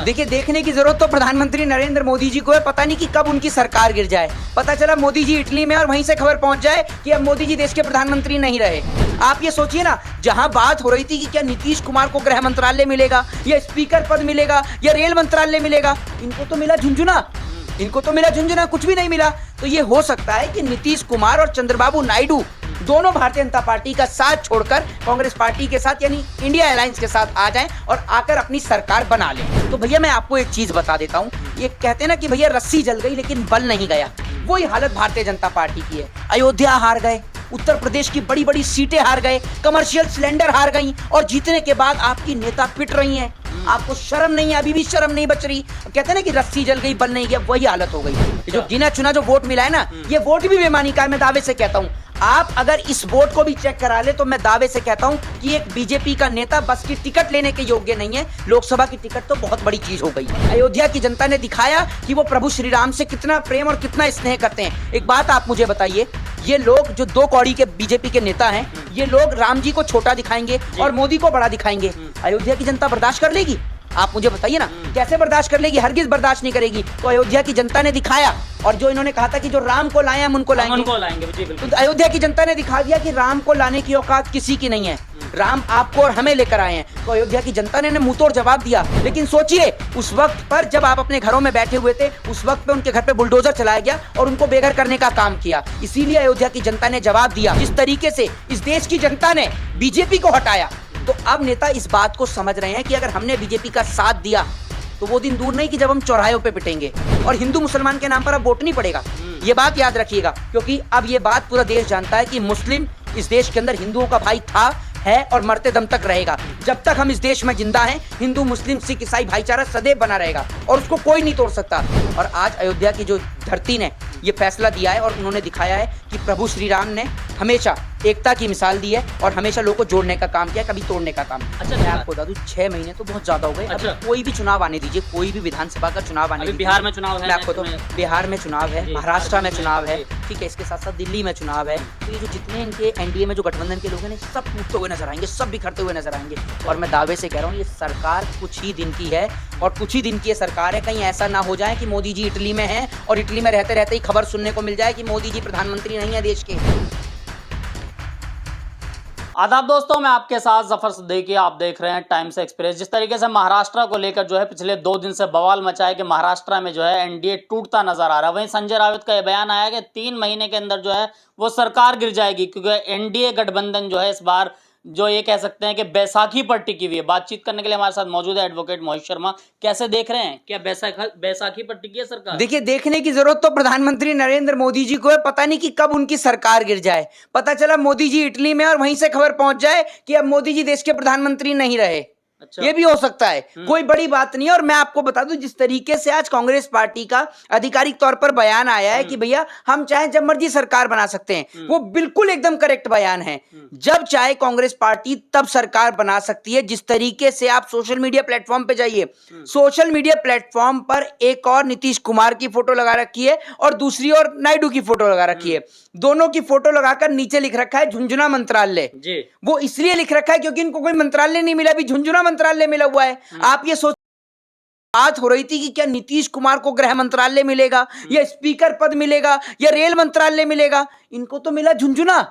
देखिए, देखने की जरूरत तो प्रधानमंत्री नरेंद्र मोदी जी को है। पता नहीं कि कब उनकी सरकार गिर जाए। पता चला मोदी जी इटली में और वहीं से खबर पहुंच जाए कि अब मोदी जी देश के प्रधानमंत्री नहीं रहे। आप ये सोचिए ना, जहां बात हो रही थी कि क्या नीतीश कुमार को गृह मंत्रालय मिलेगा या स्पीकर पद मिलेगा या रेल मंत्रालय मिलेगा, इनको तो मिला झुंझुना, कुछ भी नहीं मिला। तो ये हो सकता है कि नीतीश कुमार और चंद्रबाबू नायडू दोनों भारतीय जनता पार्टी का साथ छोड़कर कांग्रेस पार्टी के साथ यानी इंडिया अलायंस के साथ आ जाएं और आकर अपनी सरकार बना लें। तो भैया मैं आपको एक चीज बता देता हूं, ये कहते हैं ना कि भैया रस्सी जल गई लेकिन बल नहीं गया, वही हालत भारतीय जनता पार्टी की है। अयोध्या हार गए, उत्तर प्रदेश की बड़ी बड़ी सीटें हार गए, कमर्शियल सिलेंडर हार गई और जीतने के बाद आपकी नेता पिट रही हैं। आपको शर्म नहीं है, अभी भी शर्म नहीं बच रही। कहते हैं ना कि रस्सी जल गई बल नहीं गया, वही हालत हो गई। जो गिना चुना जो वोट मिला है ना, ये वोट भी बेईमानी का है। मैं दावे से कहता हूँ, आप अगर इस वोट को भी चेक करा ले तो मैं दावे से कहता हूं कि एक बीजेपी का नेता बस की टिकट लेने के योग्य नहीं है। लोकसभा की टिकट तो बहुत बड़ी चीज हो गई। अयोध्या की जनता ने दिखाया कि वो प्रभु श्री राम से कितना प्रेम और कितना स्नेह करते हैं। एक बात आप मुझे बताइए, ये लोग जो दो कौड़ी के बीजेपी के नेता हैं, ये लोग राम जी को छोटा दिखाएंगे और मोदी को बड़ा दिखाएंगे। अयोध्या की जनता बर्दाश्त कर लेगी? आप मुझे बताइए ना, कैसे बर्दाश्त कर लेगी? हरगिज बर्दाश्त नहीं करेगी। तो अयोध्या की जनता ने दिखाया, और जो इन्होंने कहा था कि जो राम को लाए हम उनको लाएंगे, जी बिल्कुल। तो अयोध्या की जनता ने दिखा दिया कि राम को लाने की औकात किसी की नहीं है। राम आपको और हमें लेकर आए हैं। तो अयोध्या की जनता ने मुंहतोड़ जवाब दिया। लेकिन सोचिए, उस वक्त पर जब आप अपने घरों में बैठे हुए थे, उस वक्त पे उनके घर पे बुलडोजर चलाया गया और उनको बेघर करने का काम किया। इसीलिए अयोध्या की जनता ने जवाब दिया। जिस तरीके से इस देश की जनता ने बीजेपी को हटाया, तो अब नेता इस बात को समझ रहे हैं कि अगर हमने बीजेपी का साथ दिया तो वो दिन दूर नहीं कि जब हम चौराहों पे पिटेंगे और हिंदू मुसलमान के नाम पर अब वोट नहीं पड़ेगा। ये बात याद रखिएगा, क्योंकि अब ये बात पूरा देश जानता है कि मुस्लिम इस देश के अंदर हिंदुओं का भाई था, है और मरते दम तक रहेगा। जब तक हम इस देश में जिंदा हैं, हिंदू मुस्लिम सिख ईसाई भाईचारा सदैव बना रहेगा और उसको कोई नहीं तोड़ सकता। और आज अयोध्या की जो धरती ने ये फैसला दिया है और उन्होंने दिखाया है कि प्रभु श्री राम ने हमेशा एकता की मिसाल दी है और हमेशा लोगों को जोड़ने का काम किया, कभी तोड़ने का काम। अच्छा, मैं आपको बता दूं, 6 महीने तो बहुत ज्यादा हो गए। अच्छा, कोई भी चुनाव आने दीजिए, कोई भी विधानसभा का चुनाव आने दीजिए। बिहार में चुनाव है, मैं आपको तो बिहार में चुनाव है, महाराष्ट्र में चुनाव है, ठीक है, इसके साथ साथ दिल्ली में चुनाव है। तो ये जो जितने इनके एनडीए में जो गठबंधन के लोग हैं, सब टूटते हुए नजर आएंगे, सब बिखरते हुए नजर आएंगे। और मैं दावे से कह रहा हूँ, ये सरकार कुछ ही दिन की है और कुछ ही दिन की ये सरकार है। कहीं ऐसा ना हो जाए कि मोदी जी इटली में हैं और इटली में रहते रहते ही खबर सुनने को मिल जाए कि मोदी जी प्रधानमंत्री नहीं है देश के। आदाब दोस्तों, मैं आपके साथ जफर सिद्दीकी, आप देख रहे हैं टाइम्स एक्सप्रेस। जिस तरीके से महाराष्ट्र को लेकर जो है पिछले 2 दिन से बवाल मचा है कि महाराष्ट्र में जो है एनडीए टूटता नजर आ रहा है, वहीं संजय राउत का यह बयान आया कि 3 महीने के अंदर जो है वो सरकार गिर जाएगी, क्योंकि एनडीए गठबंधन जो है इस बार जो ये कह सकते हैं कि बैसाखी पर टिकी हुई है। बातचीत करने के लिए हमारे साथ मौजूद है एडवोकेट मोहित शर्मा। कैसे देख रहे हैं, क्या बैसाखी पर टिकी है सरकार? देखिए, देखने की जरूरत तो प्रधानमंत्री नरेंद्र मोदी जी को है। पता नहीं कि कब उनकी सरकार गिर जाए। पता चला मोदी जी इटली में और वहीं से खबर पहुंच जाए कि अब मोदी जी देश के प्रधानमंत्री नहीं रहे। अच्छा। ये भी हो सकता है, कोई बड़ी बात नहीं है। और मैं आपको बता दूं, जिस तरीके से आज कांग्रेस पार्टी का आधिकारिक तौर पर बयान आया है कि भैया हम चाहे जब मर्जी सरकार बना सकते हैं, वो बिल्कुल एकदम करेक्ट बयान है। जब चाहे कांग्रेस पार्टी तब सरकार बना सकती है। जिस तरीके से आप सोशल मीडिया प्लेटफॉर्म पे जाइए, सोशल मीडिया प्लेटफॉर्म पर एक और नीतीश कुमार की फोटो लगा रखी है और दूसरी ओर नायडू की फोटो लगा रखी है। दोनों की फोटो लगाकर नीचे लिख रखा है झुंझुना मंत्रालय। वो इसलिए लिख रखा है क्योंकि इनको कोई मंत्रालय नहीं मिला, अभी झुंझुना मंत्रालय मिला हुआ है। आप ये सोच, बात हो रही थी कि क्या नीतीश कुमार को गृह मंत्रालय मिलेगा या स्पीकर पद मिलेगा या रेल मंत्रालय मिलेगा, इनको तो मिला झुंझुना,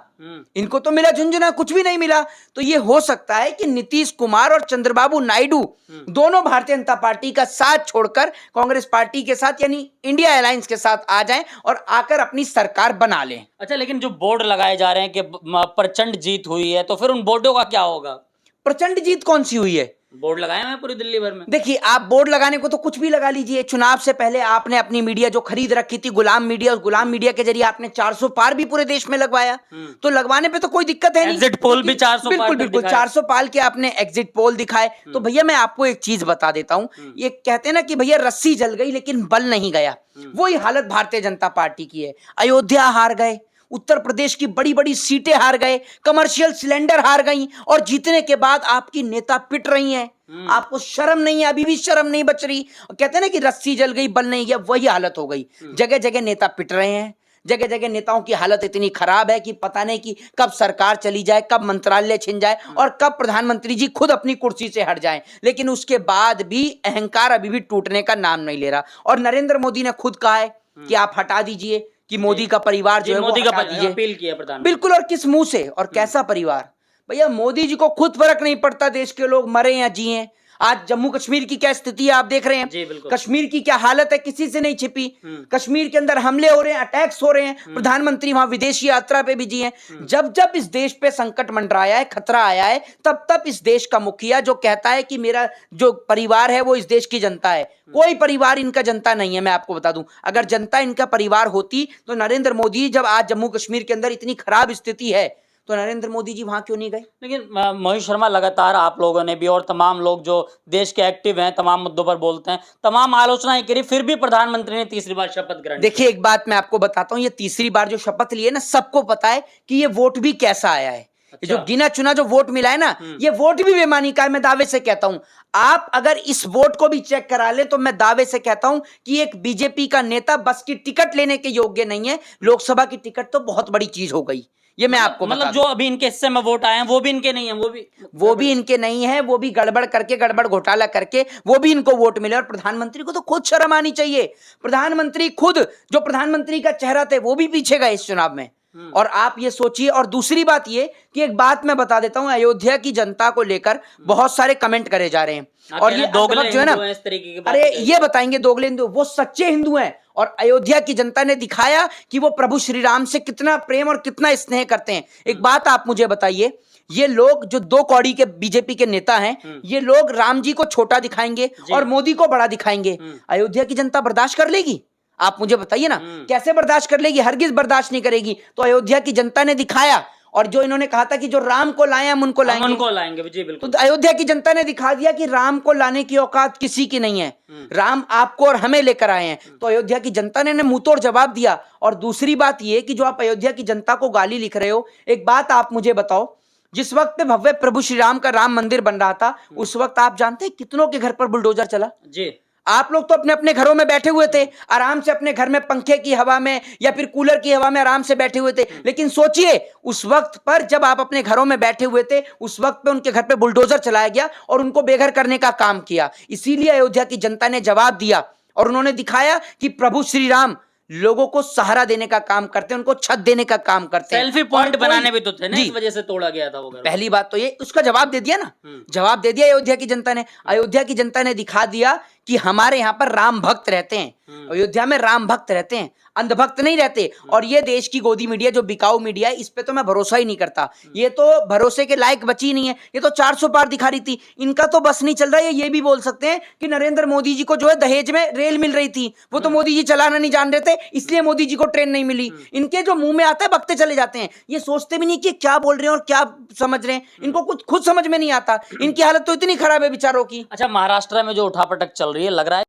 कुछ भी नहीं मिला। तो ये हो सकता है कि नीतीश कुमार और चंद्रबाबू नायडू दोनों भारतीय जनता पार्टी का साथ छोड़कर कांग्रेस पार्टी के साथ यानी इंडिया अलायंस के साथ आ जाएं और आकर अपनी सरकार बना लें। अच्छा, लेकिन जो बोर्ड लगाए जा रहे हैं कि प्रचंड जीत हुई है, तो फिर उन बोर्डों का क्या होगा? प्रचंड जीत कौन सी हुई है? बोर्ड लगाए हैं पूरी दिल्ली भर में। देखिए, आप बोर्ड लगाने को तो कुछ भी लगा लीजिए। चुनाव से पहले आपने अपनी मीडिया जो खरीद रखी थी, गुलाम मीडिया, उस गुलाम मीडिया के जरिए आपने 400 पार भी पूरे देश में लगवाया। तो लगवाने पे तो कोई दिक्कत है नहीं। एग्जिट पोल भी 400 बिल्कुल 400 पाल के आपने एग्जिट पोल दिखाए। तो भैया मैं आपको एक चीज बता देता हूं, ये कहते हैं ना कि भैया रस्सी जल गई लेकिन बल नहीं गया, वही हालत भारतीय जनता पार्टी की है। अयोध्या हार गए, उत्तर प्रदेश की बड़ी बड़ी सीटें हार गए, कमर्शियल सिलेंडर हार गई और जीतने के बाद आपकी नेता पिट रही हैं। आपको शर्म नहीं है, अभी भी शर्म नहीं बच रही। कहते हैं ना कि रस्सी जल गई बल नहीं गया, वही हालत हो गई। जगह जगह नेता पिट रहे हैं, जगह जगह नेताओं की हालत इतनी खराब है कि पता नहीं कि कब सरकार चली जाए, कब मंत्रालय छिन जाए और कब प्रधानमंत्री जी खुद अपनी कुर्सी से हट जाएं। लेकिन उसके बाद भी अहंकार अभी भी टूटने का नाम नहीं ले रहा। और नरेंद्र मोदी ने खुद कहा है कि आप हटा दीजिए, कि मोदी का परिवार जो है वो हटा दीजिए। अपील किया प्रधानमंत्री। बिल्कुल, और किस मुंह से और कैसा परिवार? भैया मोदी जी को खुद फर्क नहीं पड़ता देश के लोग मरे या जिए। आज जम्मू कश्मीर की क्या स्थिति है आप देख रहे जी, हैं। बिल्कुल। कश्मीर की क्या हालत है किसी से नहीं छिपी। कश्मीर के अंदर हमले हो रहे हैं, अटैक्स हो रहे हैं, प्रधानमंत्री वहां विदेशी यात्रा पे भी जी हैं। जब जब इस देश पे संकट मंडराया है, खतरा आया है, तब तब इस देश का मुखिया जो कहता है कि मेरा जो परिवार है वो इस देश की जनता है, कोई परिवार इनका जनता नहीं है। मैं आपको बता दूं, अगर जनता इनका परिवार होती तो नरेंद्र मोदी, जब आज जम्मू कश्मीर के अंदर इतनी खराब स्थिति है, तो नरेंद्र मोदी जी वहां क्यों नहीं गए? लेकिन मोहित शर्मा, लगातार आप लोगों ने भी और तमाम लोग जो देश के एक्टिव हैं, तमाम मुद्दों पर बोलते हैं, तमाम आलोचनाएं करी, फिर भी प्रधानमंत्री ने तीसरी बार शपथ ग्रहण की। देखिए, एक बात मैं आपको बताता हूं, ये तीसरी बार जो शपथ लिए ना, सबको पता है कि ये वोट भी कैसा आया है। ये जो गिना चुना जो वोट मिला है ना, ये वोट भी बेईमानी का है। मैं दावे से कहता हूं, आप अगर इस वोट को भी चेक करा ले तो मैं दावे से कहता हूं कि एक बीजेपी का नेता बस की टिकट लेने के योग्य नहीं है। लोकसभा की टिकट तो बहुत बड़ी चीज हो गई, ये मैं आपको मतलब जो अभी इनके हिस्से में वोट आए हैं वो भी इनके नहीं है, वो भी इनके नहीं है, वो भी गड़बड़ करके, गड़बड़ घोटाला करके वो भी इनको वोट मिले। और प्रधानमंत्री को तो खुद शर्म आनी चाहिए। प्रधानमंत्री खुद, जो प्रधानमंत्री का चेहरा थे, वो भी पीछे गए इस चुनाव में। और आप ये सोचिए। और दूसरी बात ये कि एक बात मैं बता देता हूं, अयोध्या की जनता को लेकर बहुत सारे कमेंट करे जा रहे हैं और ये दोगले जो है ना, इस तरीके की अरे ये बताएंगे दोगले हिंदू, वो सच्चे हिंदू हैं। और अयोध्या की जनता ने दिखाया कि वो प्रभु श्री राम से कितना प्रेम और कितना स्नेह करते हैं। एक बात आप मुझे बताइए, ये लोग जो दो कौड़ी के बीजेपी के नेता हैं, ये लोग राम जी को छोटा दिखाएंगे और मोदी को बड़ा दिखाएंगे। अयोध्या की जनता बर्दाश्त कर लेगी? आप मुझे बताइए ना, कैसे बर्दाश्त कर लेगी? हरगिज बर्दाश्त नहीं करेगी। तो अयोध्या की जनता ने दिखाया, और जो इन्होंने कहा था कि जो राम को लाए हम उनको लाएंगे, जी बिल्कुल। तो अयोध्या की जनता ने दिखा दिया कि राम को लाने की औकात किसी की नहीं है। राम आपको और हमें लेकर आए हैं। तो अयोध्या की जनता ने मुंहतोड़ जवाब दिया। और दूसरी बात यह कि जो आप अयोध्या की जनता को गाली लिख रहे हो, एक बात आप मुझे बताओ, जिस वक्त पे भव्य प्रभु श्री राम का राम मंदिर बन रहा था, उस वक्त आप जानते हैं कितनों के घर पर बुलडोजर चला? जी, आप लोग तो अपने अपने घरों में बैठे हुए थे, आराम से अपने घर में पंखे की हवा में या फिर कूलर की हवा में आराम से बैठे हुए थे। लेकिन सोचिए, उस वक्त पर जब आप अपने घरों में बैठे हुए थे, उस वक्त पे उनके घर पे बुलडोजर चलाया गया और उनको बेघर करने का काम किया। इसीलिए अयोध्या की जनता ने जवाब दिया और उन्होंने दिखाया कि प्रभु श्री राम लोगों को सहारा देने का काम करते हैं, उनको छत देने का काम करते हैं। सेल्फी पॉइंट बनाने भी तो थे ना, इस वजह से तोड़ा गया था वो घर। पहली बात तो ये, उसका जवाब दे दिया ना, जवाब दे दिया अयोध्या की जनता ने। अयोध्या की जनता ने दिखा दिया कि हमारे यहाँ पर राम भक्त रहते हैं, अयोध्या में राम भक्त रहते हैं, अंधभक्त नहीं रहते। और ये देश की गोदी मीडिया जो बिकाऊ मीडिया है, इस पे तो मैं भरोसा ही नहीं करता। ये तो भरोसे के लायक बची नहीं है। ये तो 400 पार दिखा रही थी, इनका तो बस नहीं चल रहा है। ये भी बोल सकते हैं कि नरेंद्र मोदी जी को जो है दहेज में रेल मिल रही थी, वो तो मोदी जी चलाना नहीं जान रहे थे, इसलिए मोदी जी को ट्रेन नहीं मिली। इनके जो मुंह में आता है बकते चले जाते हैं। ये सोचते भी नहीं कि क्या बोल रहे हैं और क्या समझ रहे हैं। इनको कुछ खुद समझ में नहीं आता। इनकी हालत तो इतनी खराब है बेचारों की। अच्छा, महाराष्ट्र में जो उठापटक चल रही है, लग रहा है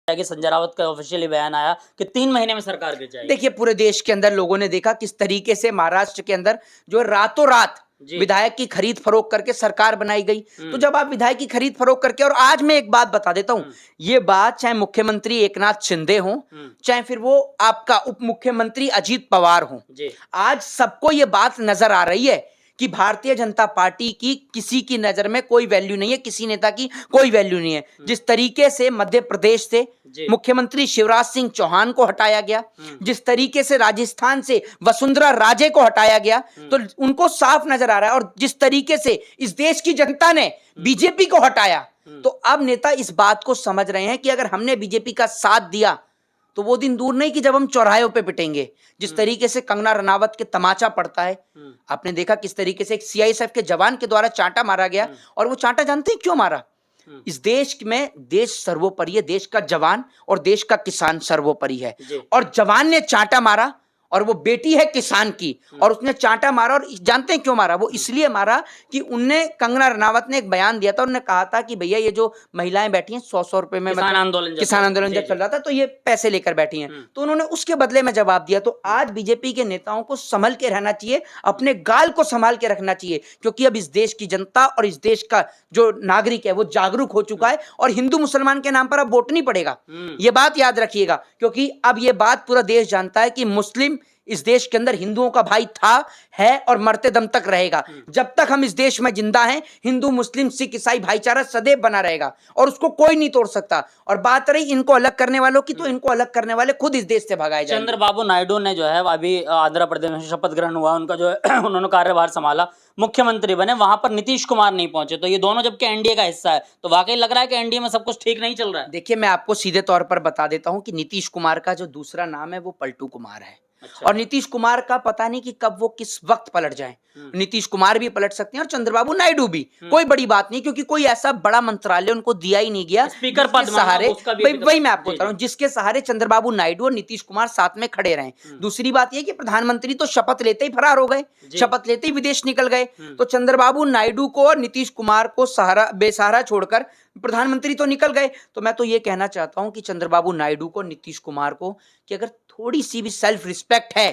कि संजय राउत का ऑफिशियली बयान आया कि 3 महीने में सरकार गिर जाएगी। देखिए, पूरे देश के अंदर लोगों ने देखा किस तरीके से महाराष्ट्र के अंदर जो रातों रात विधायक की खरीद फरोख्त करके सरकार बनाई गई। तो जब आप विधायक की खरीद फरोख्त करके, और आज मैं एक बात बता देता हूं, ये बात चाहे मुख्यमंत्री एकनाथ शिंदे हो, चाहे फिर वो आपका उप मुख्यमंत्री अजीत पवार हो, आज सबको ये बात नजर आ रही है कि भारतीय जनता पार्टी की किसी की नजर में कोई वैल्यू नहीं है, किसी नेता की कोई वैल्यू नहीं है। जिस तरीके से मध्य प्रदेश से मुख्यमंत्री शिवराज सिंह चौहान को हटाया गया, जिस तरीके से राजस्थान से वसुंधरा राजे को हटाया गया, तो उनको साफ नजर आ रहा है। और जिस तरीके से इस देश की जनता ने बीजेपी को हटाया, तो अब नेता इस बात को समझ रहे हैं कि अगर हमने बीजेपी का साथ दिया तो वो दिन दूर नहीं कि जब हम चौराहों पे पिटेंगे। जिस तरीके से कंगना रनावत के तमाचा पड़ता है, आपने देखा किस तरीके से एक सीआईएसएफ के जवान के द्वारा चांटा मारा गया। और वो चांटा जानते हैं क्यों मारा? इस देश में देश सर्वोपरि है, देश का जवान और देश का किसान सर्वोपरि है। और जवान ने चांटा मारा और वो बेटी है किसान की, और उसने चांटा मारा। और जानते हैं क्यों मारा? वो इसलिए मारा कि उनने, कंगना रनावत ने एक बयान दिया था, उन्होंने कहा था कि भैया ये जो महिलाएं बैठी हैं 100-100 रुपए में, किसान आंदोलन जब चल रहा था तो ये पैसे लेकर बैठी हैं, तो उन्होंने उसके बदले में जवाब दिया। तो आज बीजेपी के नेताओं को संभल के रहना चाहिए, अपने गाल को संभाल के रखना चाहिए, क्योंकि अब इस देश की जनता और इस देश का जो नागरिक है वो जागरूक हो चुका है, और हिंदू मुसलमान के नाम पर अब वोट नहीं पड़ेगा। ये बात याद रखिएगा, क्योंकि अब ये बात पूरा देश जानता है कि मुस्लिम इस देश के अंदर हिंदुओं का भाई था, है और मरते दम तक रहेगा। जब तक हम इस देश में जिंदा हैं, हिंदू मुस्लिम सिख ईसाई भाईचारा सदैव बना रहेगा, और उसको कोई नहीं तोड़ सकता। और बात रही इनको अलग करने वालों की, तो इनको अलग करने वाले खुद इस देश से भगाए जाएंगे। चंद्रबाबू नायडू ने जो है अभी आंध्र प्रदेश में शपथ ग्रहण हुआ, उनका जो है उन्होंने कार्यभार संभाला, मुख्यमंत्री बने, वहां पर नीतीश कुमार नहीं पहुंचे। तो ये दोनों जबकि एनडीए का हिस्सा है, तो वाकई लग रहा है कि एनडीए में सब कुछ ठीक नहीं चल रहा है। देखिए, मैं आपको सीधे तौर पर बता देता हूं कि नीतीश कुमार का जो दूसरा नाम है वो पलटू कुमार है। अच्छा। और नीतीश कुमार का पता नहीं कि कब वो किस वक्त पलट जाए। नीतीश कुमार भी पलट सकते हैं और चंद्रबाबू नायडू भी, कोई बड़ी बात नहीं, क्योंकि कोई ऐसा बड़ा मंत्रालय उनको दिया ही नहीं गया स्पीकर पद सहारे। वही मैं आपको जी, बता रहा हूं, जिसके सहारे चंद्रबाबू नायडू और नीतीश कुमार साथ में खड़े रहे। दूसरी बात यह कि प्रधानमंत्री तो शपथ लेते ही फरार हो गए, शपथ लेते ही विदेश निकल गए। तो चंद्रबाबू नायडू को और नीतीश कुमार को सहारा बेसहारा छोड़कर प्रधानमंत्री तो निकल गए। तो मैं तो ये कहना चाहता हूं कि चंद्रबाबू नायडू को, नीतीश कुमार को, कि अगर थोड़ी सी भी सेल्फ रिस्पेक्ट है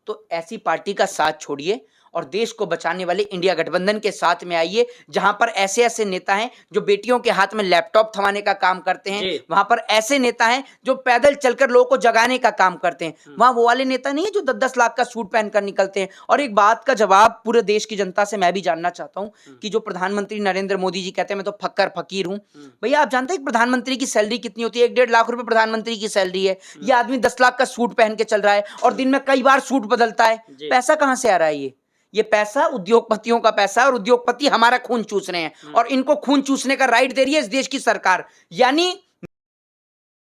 तो ऐसी पार्टी का साथ छोड़िए और देश को बचाने वाले इंडिया गठबंधन के साथ में आइए, जहां पर ऐसे ऐसे नेता हैं जो बेटियों के हाथ में लैपटॉप थमाने का काम करते हैं, वहां पर ऐसे नेता हैं जो पैदल चलकर लोगों को जगाने का काम करते हैं। वहां वो वाले नेता नहीं है जो 10-10 लाख का सूट पहनकर निकलते हैं। और एक बात का जवाब पूरे देश की जनता से मैं भी जानना चाहता हूं कि जो प्रधानमंत्री नरेंद्र मोदी जी कहते हैं मैं तो फक्कर फकीर हूं, भैया आप जानते हैं प्रधानमंत्री की सैलरी कितनी होती है? 1-1.5 लाख रुपए प्रधानमंत्री की सैलरी है। ये आदमी 10 लाख का सूट पहन के चल रहा है और दिन में कई बार सूट बदलता है। पैसा कहां से आ रहा है? ये पैसा उद्योगपतियों का पैसा है, और उद्योगपति हमारा खून चूस रहे हैं, और इनको खून चूसने का राइट दे रही है इस देश की सरकार। यानी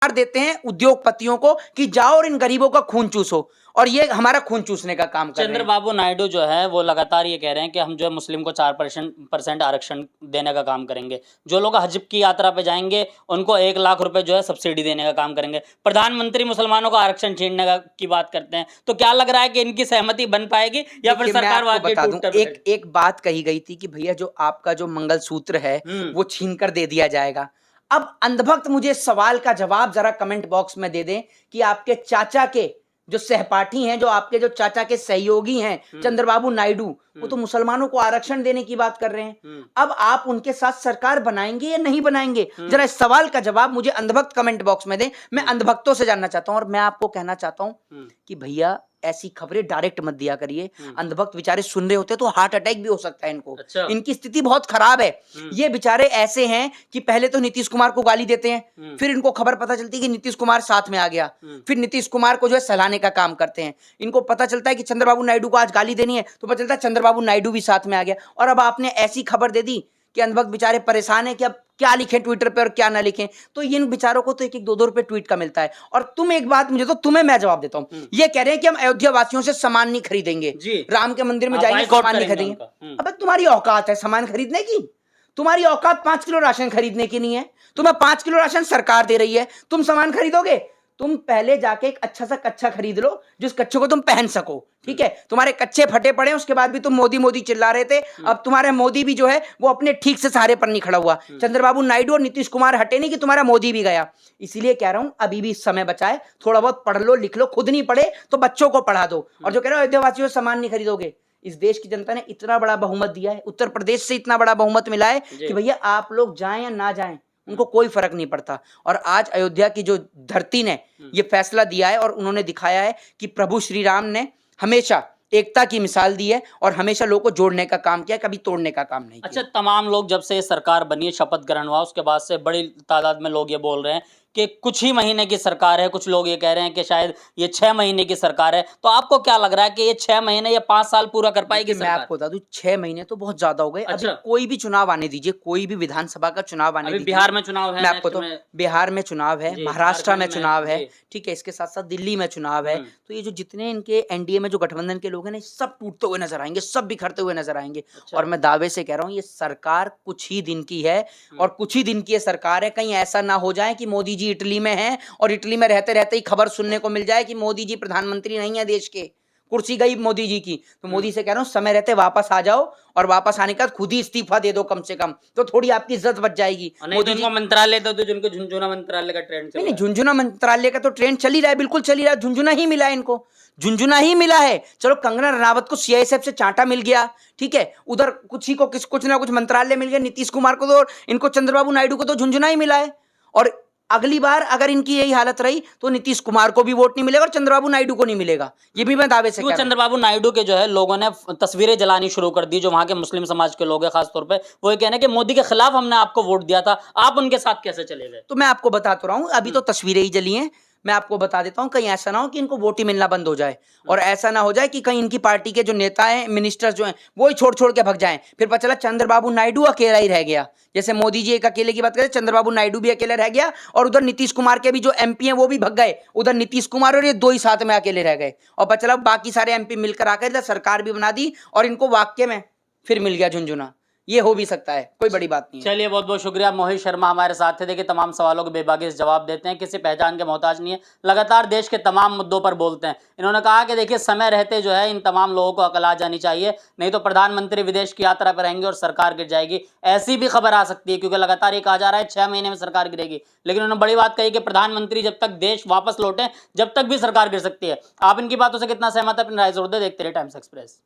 देते हैं उद्योगपतियों को कि जाओ और इन गरीबों का खून चूसो, और ये हमारा खून चूसने का काम कर रहे हैं। चंद्रबाबू नायडू जो है वो लगातार ये कह रहे हैं कि हम जो है मुस्लिम को 4% आरक्षण देने का काम करेंगे, जो लोग हज की यात्रा पे जाएंगे उनको 1 लाख रुपए जो है सब्सिडी देने का काम करेंगे, प्रधानमंत्री मुसलमानों को आरक्षण छीनने की बात करते हैं। तो क्या लग रहा है कि इनकी सहमति बन पाएगी या फिर सरकार बता दूं, एक बात कही गई थी कि भैया जो आपका जो मंगलसूत्र है वो छीन कर दे दिया जाएगा। अब अंधभक्त मुझे इस सवाल का जवाब जरा कमेंट बॉक्स में दे दें कि आपके चाचा के जो सहपाठी हैं, जो आपके जो चाचा के सहयोगी हैं चंद्रबाबू नायडू, वो तो मुसलमानों को आरक्षण देने की बात कर रहे हैं। अब आप उनके साथ सरकार बनाएंगे या नहीं बनाएंगे? जरा इस सवाल का जवाब मुझे अंधभक्त कमेंट बॉक्स में दें। मैं अंधभक्तों से जानना चाहता हूं, और मैं आपको कहना चाहता हूं कि भैया ऐसी खबरें डायरेक्ट मत दिया करिए। अंधभक्त बेचारे सुन रहे होते तो हार्ट अटैक भी हो सकता है इनको। अच्छा। इनकी स्थिति बहुत खराब है। ये बेचारे ऐसे हैं कि पहले तो नीतीश कुमार को गाली देते हैं, फिर इनको खबर पता चलती है कि नीतीश कुमार साथ में आ गया, फिर नीतीश कुमार को जो है सहलाने का काम करते हैं। इनको पता चलता है कि चंद्रबाबू नायडू को आज गाली देनी है तो पता चलता है चंद्रबाबू नायडू भी साथ में आ गया, और अब आपने ऐसी खबर दे दी कि अंधभक्त बेचारे परेशान है कि अब क्या लिखें ट्विटर पे और क्या ना लिखें। तो इन बेचारों को तो 1-1 2-2 रुपए ट्वीट का मिलता है। और तुम एक बात मुझे तो तुम्हें मैं जवाब देता हूं, ये कह रहे हैं कि हम अयोध्या वासियों से सामान नहीं खरीदेंगे, राम के मंदिर में जाएंगे सामान नहीं खरीदेंगे। अब तुम्हारी औकात है सामान खरीदने की? तुम्हारी औकात 5 किलो राशन खरीदने की नहीं है। तुम्हें 5 किलो राशन सरकार दे रही है, तुम सामान खरीदोगे? तुम पहले जाके एक अच्छा सा कच्चा खरीद लो जिस कच्चे को तुम पहन सको, ठीक है? तुम्हारे कच्चे फटे पड़े, उसके बाद भी तुम मोदी मोदी चिल्ला रहे थे। अब तुम्हारे मोदी भी जो है वो अपने ठीक से सहारे पर नहीं खड़ा हुआ। चंद्रबाबू नायडू और नीतीश कुमार हटे नहीं कि तुम्हारा मोदी भी गया। इसीलिए कह रहा हूं अभी भी समय बचाए, थोड़ा बहुत पढ़ लो लिख लो, खुद नहीं पढ़े तो बच्चों को पढ़ा दो। और जो कह रहे हो अयोध्या वासियों से सामान नहीं खरीदोगे, इस देश की जनता ने इतना बड़ा बहुमत दिया है, उत्तर प्रदेश से इतना बड़ा बहुमत मिला है कि भैया आप लोग जाएं या ना जाएं उनको कोई फर्क नहीं पड़ता। और आज अयोध्या की जो धरती ने ये फैसला दिया है और उन्होंने दिखाया है कि प्रभु श्री राम ने हमेशा एकता की मिसाल दी है और हमेशा लोगों को जोड़ने का काम किया, कभी तोड़ने का काम नहीं किया। अच्छा, तमाम लोग जब से सरकार बनी है, शपथ ग्रहण हुआ, उसके बाद से बड़ी तादाद में लोग ये बोल रहे हैं कि कुछ ही महीने की सरकार है, कुछ लोग ये कह रहे हैं कि शायद ये 6 महीने की सरकार है। तो आपको क्या लग रहा है कि ये 6 महीने या 5 साल पूरा कर पाएगी सरकार? मैं आपको बता दूं 6 महीने तो बहुत ज्यादा हो गए। अच्छा। अभी कोई भी चुनाव आने दीजिए, कोई भी विधानसभा का चुनाव आने दीजिए। बिहार में चुनाव है, मैं आपको तो बिहार में चुनाव है, महाराष्ट्र में चुनाव है, ठीक है, इसके साथ साथ दिल्ली में चुनाव है। तो ये जो जितने इनके एनडीए में जो गठबंधन के लोग हैं, सब टूटते हुए नजर आएंगे, सब बिखरते हुए नजर आएंगे। और मैं दावे से कह रहा हूँ ये सरकार कुछ ही दिन की है, और कुछ ही दिन की ये सरकार है। कहीं ऐसा ना हो जाए कि मोदी जी इटली में हैं और इटली में रहते रहते ही खबर सुनने को मिल जाए कि मोदी जी प्रधानमंत्री नहीं है देश के, कुर्सी गई मोदी जी की, तो मोदी से कह रहा हूँ समय रहते वापस आ जाओ और वापस आने के बाद खुद ही इस्तीफा दे दो कम से कम, तो थोड़ी आपकी इज्जत बच जाएगी। नहीं तो इनको मंत्रालय दो, तो जिनको झुनझुना मंत्रालय का ट्रेंड चल नहीं रहा नहीं, है। झुंझुना मंत्रालय का तो ट्रेंड चल ही रहा है, बिल्कुल चल ही रहा है, झुंझुना ही मिला है इनको, झुंझुना ही मिला है। चलो कंगना रनावत को सीआईएसएफ से चांटा मिल गया, ठीक है, उधर कुछ ही को कुछ ना कुछ मंत्रालय मिल गया, नीतीश कुमार को तो, इनको चंद्रबाबू नायडू को तो झुंझुना ही मिला है। और अगली बार अगर इनकी यही हालत रही तो नीतीश कुमार को भी वोट नहीं मिलेगा और चंद्रबाबू नायडू को नहीं मिलेगा, ये भी मैं दावे से वो कह रहा हूं। चंद्रबाबू नायडू के जो है लोगों ने तस्वीरें जलानी शुरू कर दी, जो वहां के मुस्लिम समाज के लोग हैं खासतौर पे, वो ये कहने कि मोदी के खिलाफ हमने आपको वोट दिया था, आप उनके साथ कैसे चले गए। तो मैं आपको बता तो रहा हूं, अभी तो तस्वीरें ही जली हैं, मैं आपको बता देता हूं, कहीं ऐसा ना हो कि इनको वोट ही मिलना बंद हो जाए और ऐसा ना हो जाए कि कहीं इनकी पार्टी के जो नेता हैं, मिनिस्टर्स जो हैं, वो ही छोड़ छोड़ के भग जाएं, फिर पता चला चंद्रबाबू नायडू अकेला ही रह गया। जैसे मोदी जी एक अकेले की बात करें, चंद्रबाबू नायडू भी अकेले रह गया और उधर नीतीश कुमार के भी जो एमपी हैं वो भी भग गए, उधर नीतीश कुमार और ये दो ही साथ में अकेले रह गए और पता चला बाकी सारे एमपी मिलकर आकर इधर सरकार भी बना दी और इनको वाक्य में फिर मिल गया झुंझुना। ये हो भी सकता है, कोई बड़ी बात नहीं है। चलिए, बहुत बहुत शुक्रिया। मोहित शर्मा हमारे साथ थे। देखिए, तमाम सवालों के बेबाकी से जवाब देते हैं, किसी पहचान के मोहताज नहीं है, लगातार देश के तमाम मुद्दों पर बोलते हैं। इन्होंने कहा कि देखिए, समय रहते जो है इन तमाम लोगों को अकल आ जानी चाहिए, नहीं तो प्रधानमंत्री विदेश की यात्रा पर रहेंगे और सरकार गिर जाएगी। ऐसी भी खबर आ सकती है, क्योंकि लगातार ये कहा जा रहा है 6 महीने में सरकार गिरेगी, लेकिन उन्होंने बड़ी बात कही कि प्रधानमंत्री जब तक देश वापस लौटे, जब तक भी सरकार गिर सकती है। आप इनकी बातों से कितना सहमत है, अपनी राय जरूर दें। देखते रहिए टाइम्स एक्सप्रेस।